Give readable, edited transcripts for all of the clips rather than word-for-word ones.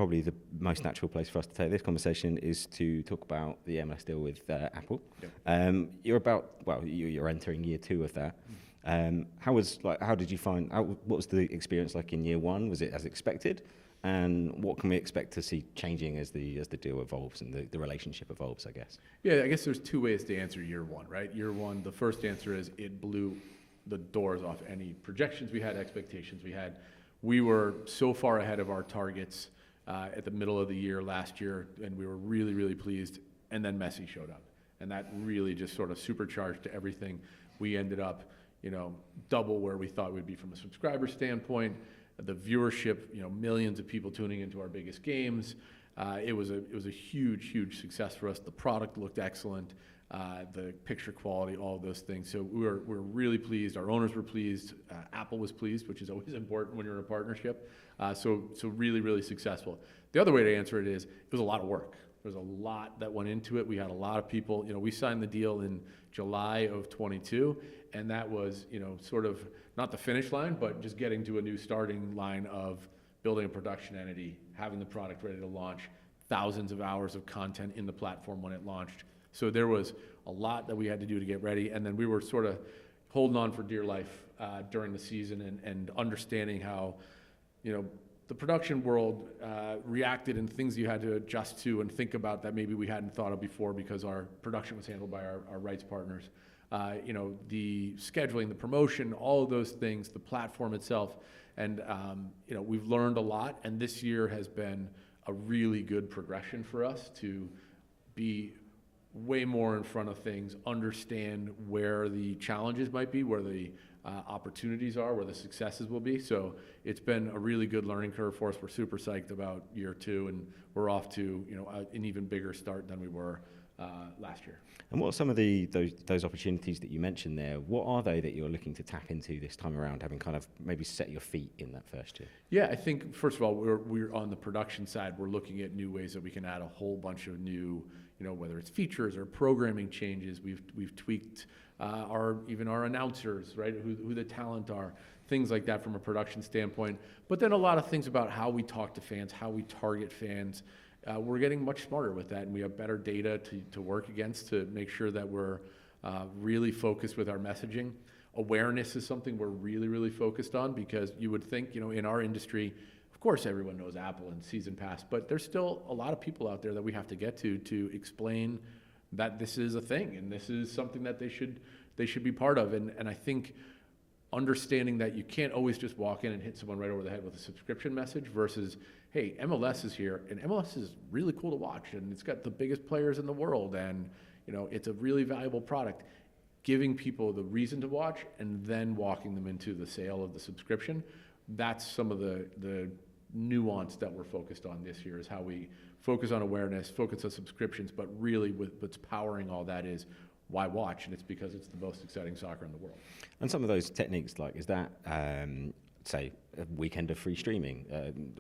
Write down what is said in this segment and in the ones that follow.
probably the most natural place for us to take this conversation is to talk about the MLS deal with Apple. Yep. You're entering year 2 of that. How did you find, what was the experience like in year 1? Was it as expected? And what can we expect to see changing as the deal evolves and the relationship evolves, I guess? Yeah, I guess there's 2 ways to answer year 1, right? Year 1, the first answer is it blew the doors off any projections we had, expectations we had. We were so far ahead of our targets at the middle of the year last year, and we were really, really pleased. And then Messi showed up, and that really just sort of supercharged everything. We ended up, double where we thought we'd be from a subscriber standpoint. The viewership, millions of people tuning into our biggest games. It was a huge, huge success for us. The product looked excellent, the picture quality, all of those things. So we're really pleased. Our owners were pleased. Apple was pleased, which is always important when you're in a partnership. So really, really successful. The other way to answer it is it was a lot of work. There's a lot that went into it. We had a lot of people. We signed the deal in July of 22, and that was, sort of not the finish line, but just getting to a new starting line of building a production entity, having the product ready to launch, thousands of hours of content in the platform when it launched. So there was a lot that we had to do to get ready, and then we were sort of holding on for dear life during the season and understanding how, the production world reacted and things you had to adjust to and think about that maybe we hadn't thought of before because our production was handled by our rights partners. The scheduling, the promotion, all of those things, the platform itself. And, we've learned a lot, and this year has been a really good progression for us to be way more in front of things, understand where the challenges might be, where the opportunities are, where the successes will be. So it's been a really good learning curve for us. We're super psyched about year 2, and we're off to an even bigger start than we were last year. And what are some of those opportunities that you mentioned there? What are they that you're looking to tap into this time around, having kind of maybe set your feet in that first year? Yeah, I think first of all, we're on the production side. We're looking at new ways that we can add a whole bunch of new, whether it's features or programming changes. We've tweaked our announcers, right? Who the talent are, things like that from a production standpoint. But then a lot of things about how we talk to fans, how we target fans. We're getting much smarter with that, and we have better data to work against to make sure that we're really focused with our messaging. Awareness is something we're really, really focused on because you would think, in our industry, of course everyone knows Apple and Season Pass, but there's still a lot of people out there that we have to get to explain that this is a thing and this is something that they should be part of. And I think understanding that you can't always just walk in and hit someone right over the head with a subscription message versus, hey, MLS is here, and MLS is really cool to watch, and it's got the biggest players in the world, and it's a really valuable product. Giving people the reason to watch and then walking them into the sale of the subscription, that's some of the nuance that we're focused on this year, is how we focus on awareness, focus on subscriptions, but really what's powering all that is why watch? And it's because it's the most exciting soccer in the world. And some of those techniques, is that, say, a weekend of free streaming,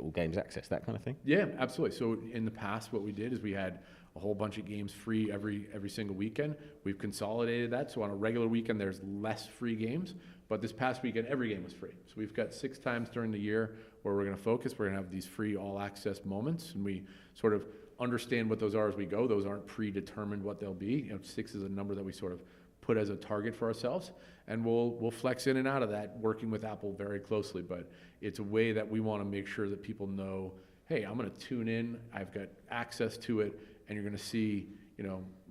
all games access, that kind of thing? Yeah, absolutely. So in the past, what we did is we had a whole bunch of games free every single weekend. We've consolidated that. So on a regular weekend, there's less free games. But this past weekend, every game was free. So we've got 6 times during the year where we're going to focus. We're going to have these free all-access moments, and we sort of understand what those are as we go. Those aren't predetermined what they'll be. 6 is a number that we sort of put as a target for ourselves, and we'll flex in and out of that, working with Apple very closely. But it's a way that we want to make sure that people know, hey, I'm going to tune in, I've got access to it, and you're going to see,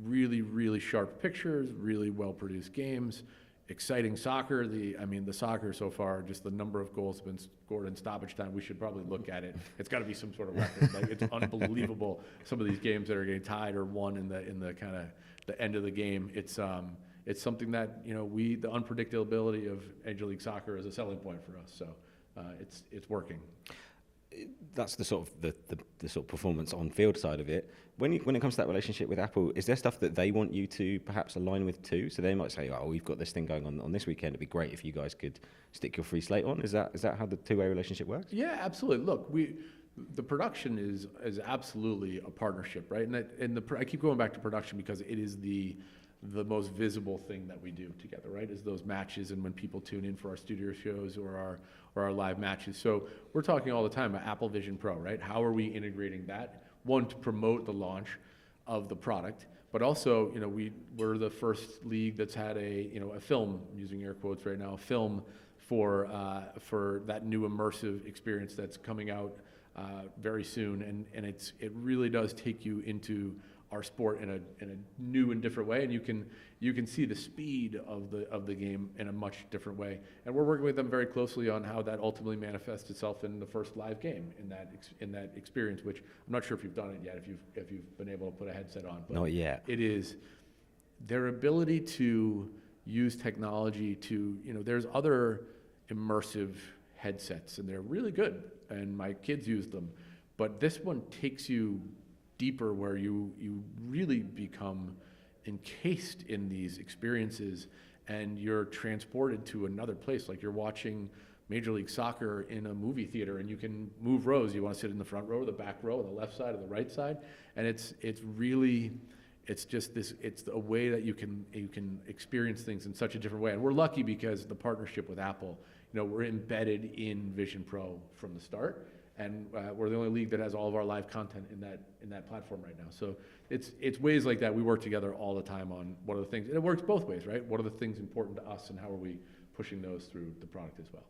really, really sharp pictures, really well-produced games, exciting soccer. The soccer so far, just the number of goals have been scored in stoppage time, we should probably look at it. It's got to be some sort of record. It's unbelievable, some of these games that are getting tied or won in the kind of the end of the game. It's something that, the unpredictability of Major League Soccer is a selling point for us. So it's working. That's the sort of the sort of performance on field side of it. When it comes to that relationship with Apple, is there stuff that they want you to perhaps align with too? So they might say, "Oh, we've got this thing going on this weekend. It'd be great if you guys could stick your free slate on." Is that how the two-way relationship works? Yeah, absolutely. Look, the production is absolutely a partnership, right? I keep going back to production because it is the the most visible thing that we do together, right? Is those matches and when people tune in for our studio shows or our live matches. So we're talking all the time about Apple Vision Pro, right? How are we integrating that? One, to promote the launch of the product, but also, you know, we're the first league that's had a film, I'm using air quotes right now, a film for that new immersive experience that's coming out very soon, and it really does take you into our sport in a new and different way, and you can see the speed of the game in a much different way. And we're working with them very closely on how that ultimately manifests itself in the first live game in that experience. Which I'm not sure if you've done it yet, if you've been able to put a headset on. But not yet. It is their ability to use technology to there's other immersive headsets and they're really good, and my kids use them, but this one takes you deeper where you really become encased in these experiences and you're transported to another place, like you're watching Major League Soccer in a movie theater and you can move rows. You want to sit in the front row or the back row or the left side or the right side, and it's a way that you can experience things in such a different way. And we're lucky because the partnership with Apple, we're embedded in Vision Pro from the start. And we're the only league that has all of our live content in that platform right now. So it's ways like that. We work together all the time on what are the things, and it works both ways, right? What are the things important to us, and how are we pushing those through the product as well?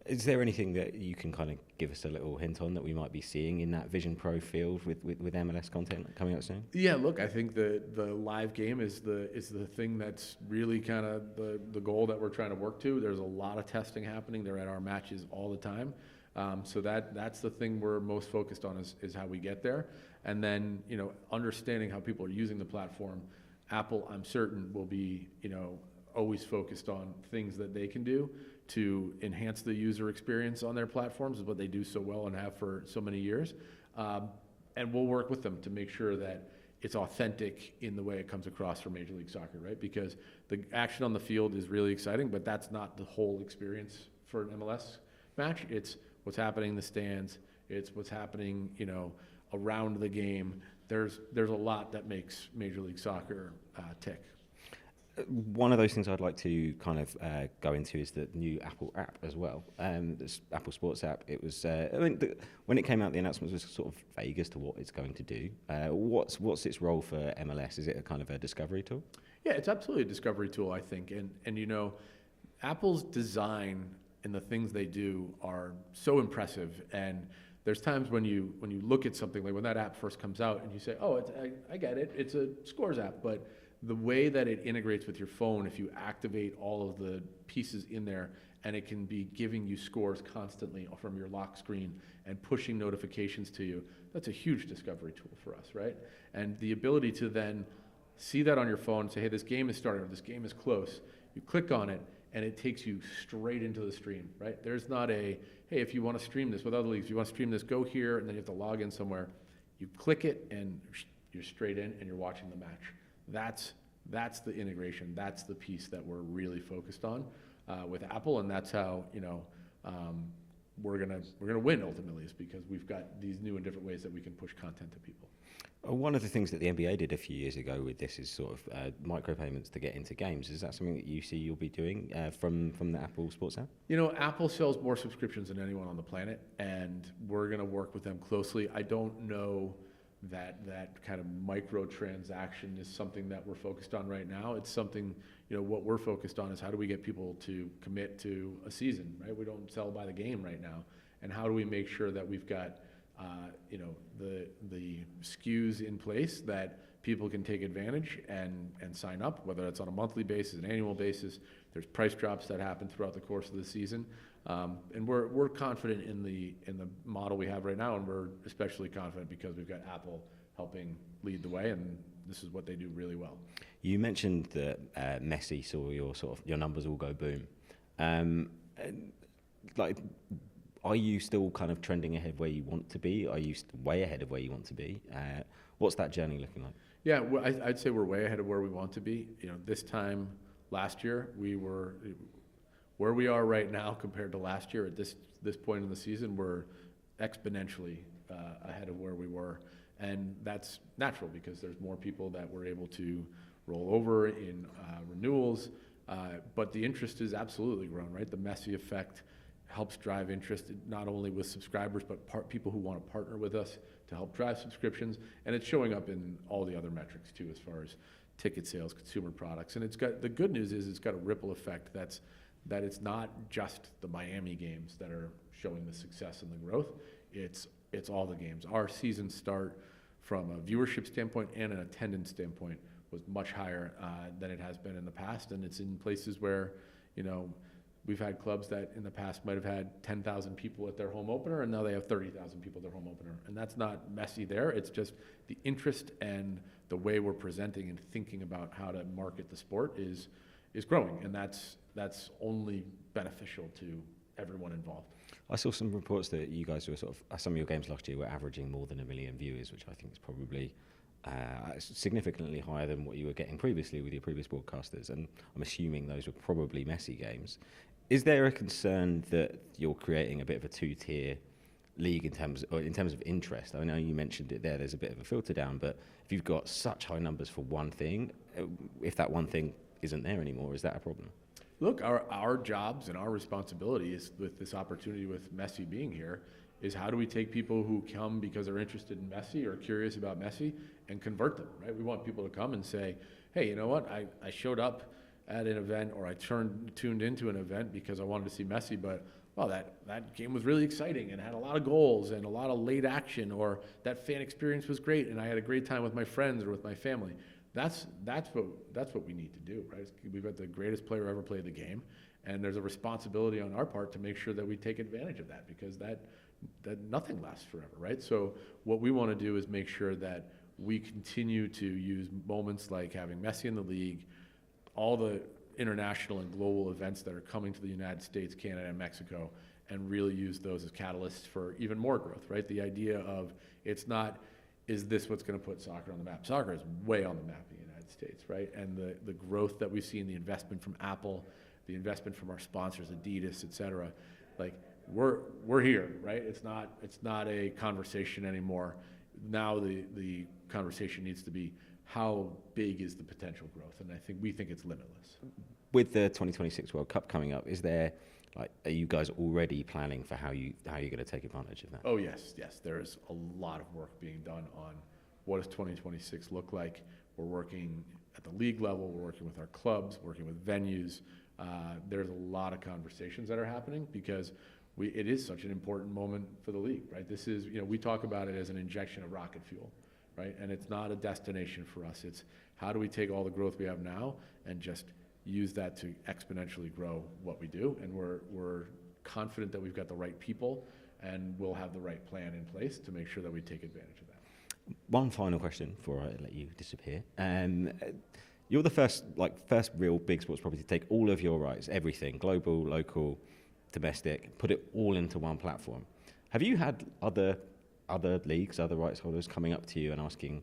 Is there anything that you can kind of give us a little hint on that we might be seeing in that Vision Pro field with MLS content coming out soon? Yeah, look, I think the live game is the thing that's really kind of the goal that we're trying to work to. There's a lot of testing happening. They're at our matches all the time. So that's the thing we're most focused on is how we get there. And then, understanding how people are using the platform. Apple, I'm certain, will be, always focused on things that they can do to enhance the user experience on their platforms, is what they do so well and have for so many years. And we'll work with them to make sure that it's authentic in the way it comes across for Major League Soccer, right? Because the action on the field is really exciting, but that's not the whole experience for an MLS match. It's what's happening in the stands. It's what's happening, around the game. There's a lot that makes Major League Soccer tick. One of those things I'd like to kind of go into is the new Apple app as well. This Apple Sports app. It was when it came out, the announcement was sort of vague as to what it's going to do. What's its role for MLS? Is it a kind of a discovery tool? Yeah, it's absolutely a discovery tool, I think. And Apple's design and the things they do are so impressive. And there's times when you look at something, like when that app first comes out and you say, oh, I get it, it's a scores app, but the way that it integrates with your phone, if you activate all of the pieces in there, and it can be giving you scores constantly from your lock screen and pushing notifications to you, that's a huge discovery tool for us, right? And the ability to then see that on your phone and say, hey, this game is starting, or this game is close, you click on it, and it takes you straight into the stream, right? There's not hey, if you want to stream this with other leagues, if you want to stream this, go here, and then you have to log in somewhere. You click it, and you're straight in, and you're watching the match. That's the integration. That's the piece that we're really focused on with Apple, and that's how we're gonna win ultimately, is because we've got these new and different ways that we can push content to people. One of the things that the NBA did a few years ago with this is sort of micropayments to get into games. Is that something that you see you'll be doing from the Apple Sports app? Apple sells more subscriptions than anyone on the planet, and we're going to work with them closely. I don't know that kind of microtransaction is something that we're focused on right now. It's something, what we're focused on is how do we get people to commit to a season, right? We don't sell by the game right now. And how do we make sure that we've got the SKUs in place that people can take advantage and sign up, whether it's on a monthly basis, an annual basis. There's price drops that happen throughout the course of the season. And we're confident in the model we have right now, and we're especially confident because we've got Apple helping lead the way, and this is what they do really well. You mentioned that Messi saw your numbers all go boom. Are you still kind of trending ahead where you want to be? Are you way ahead of where you want to be? What's that journey looking like? Yeah, I'd say we're way ahead of where we want to be. This time last year, we were where we are right now compared to last year at this point in the season. We're exponentially ahead of where we were, and that's natural because there's more people that we're able to rollover, in renewals, but the interest is absolutely grown, right? The Messi effect helps drive interest not only with subscribers, but people who want to partner with us to help drive subscriptions, and it's showing up in all the other metrics too, as far as ticket sales, consumer products, and the good news is it's got a ripple effect that it's not just the Miami games that are showing the success and the growth, it's all the games. Our season start from a viewership standpoint and an attendance standpoint was much higher than it has been in the past, and it's in places where, we've had clubs that in the past might have had 10,000 people at their home opener, and now they have 30,000 people at their home opener. And that's not messy there. It's just the interest and the way we're presenting and thinking about how to market the sport is growing, and that's only beneficial to everyone involved. I saw some reports that you guys were some of your games last year were averaging more than 1 million viewers, which I think is probably significantly higher than what you were getting previously with your previous broadcasters, and I'm assuming those were probably Messi games. Is there a concern that you're creating a bit of a two-tier league in terms of interest? I know you mentioned it there. There's a bit of a filter down, but if you've got such high numbers for one thing, if that one thing isn't there anymore, is that a problem? Look, our jobs and our responsibility is with this opportunity with Messi being here is how do we take people who come because they're interested in Messi or curious about Messi and convert them, right? We want people to come and say, hey, you know what? I showed up at an event, or I tuned into an event because I wanted to see Messi, but wow, that game was really exciting and had a lot of goals and a lot of late action, or that fan experience was great and I had a great time with my friends or with my family. That's what we need to do, right? We've got the greatest player ever played the game, and there's a responsibility on our part to make sure that we take advantage of that, because that nothing lasts forever, right? So what we want to do is make sure that we continue to use moments like having Messi in the league, all the international and global events that are coming to the United States, Canada, and Mexico, and really use those as catalysts for even more growth, right? The idea of it's not, is this what's going to put soccer on the map? Soccer is way on the map in the United States, right? And the growth that we've seen, the investment from Apple, the investment from our sponsors, Adidas, et cetera, like we're here, right? It's not a conversation anymore. Now the conversation needs to be, how big is the potential growth? And we think it's limitless. With the 2026 World Cup coming up, are you guys already planning for how you're going to take advantage of that? Oh yes. There's a lot of work being done on what does 2026 look like. We're working at the league level. We're working with our clubs, working with venues. There's a lot of conversations that are happening because it is such an important moment for the league, right? This is, we talk about it as an injection of rocket fuel, right? And it's not a destination for us. It's how do we take all the growth we have now and just use that to exponentially grow what we do. And we're confident that we've got the right people and we'll have the right plan in place to make sure that we take advantage of that. One final question before I let you disappear. You're the first real big sports property to take all of your rights, everything, global, local, domestic, put it all into one platform. Have you had other leagues, other rights holders coming up to you and asking,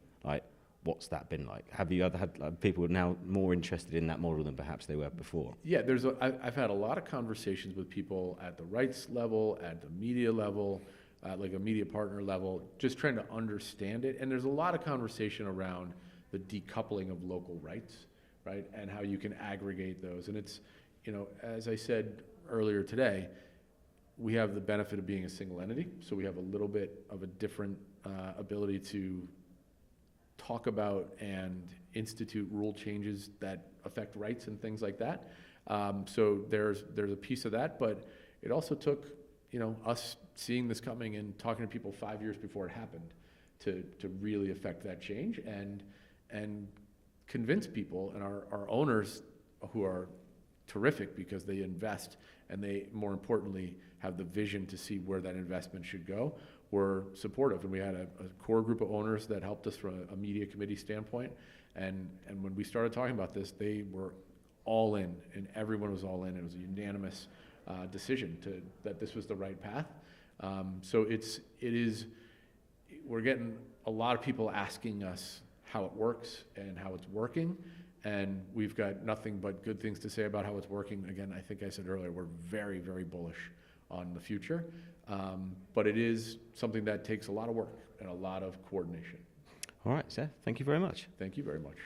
what's that been like? Have you ever had people now more interested in that model than perhaps they were before? Yeah, I've had a lot of conversations with people at the rights level, at the media level, like a media partner level, just trying to understand it. And there's a lot of conversation around the decoupling of local rights, right? And how you can aggregate those. And it's, as I said earlier today, we have the benefit of being a single entity. So we have a little bit of a different ability to talk about and institute rule changes that affect rights and things like that. So there's a piece of that, but it also took, us seeing this coming and talking to people 5 years before it happened to really affect that change and convince people, and our owners, who are terrific because they invest and they, more importantly, have the vision to see where that investment should go, were supportive. And we had a core group of owners that helped us from a media committee standpoint. And when we started talking about this, they were all in, and everyone was all in. It was a unanimous decision that this was the right path. So we're getting a lot of people asking us how it works and how it's working. And we've got nothing but good things to say about how it's working. Again, I think I said earlier, we're very, very bullish on the future. But it is something that takes a lot of work and a lot of coordination. All right, Seth, thank you very much. Thank you very much.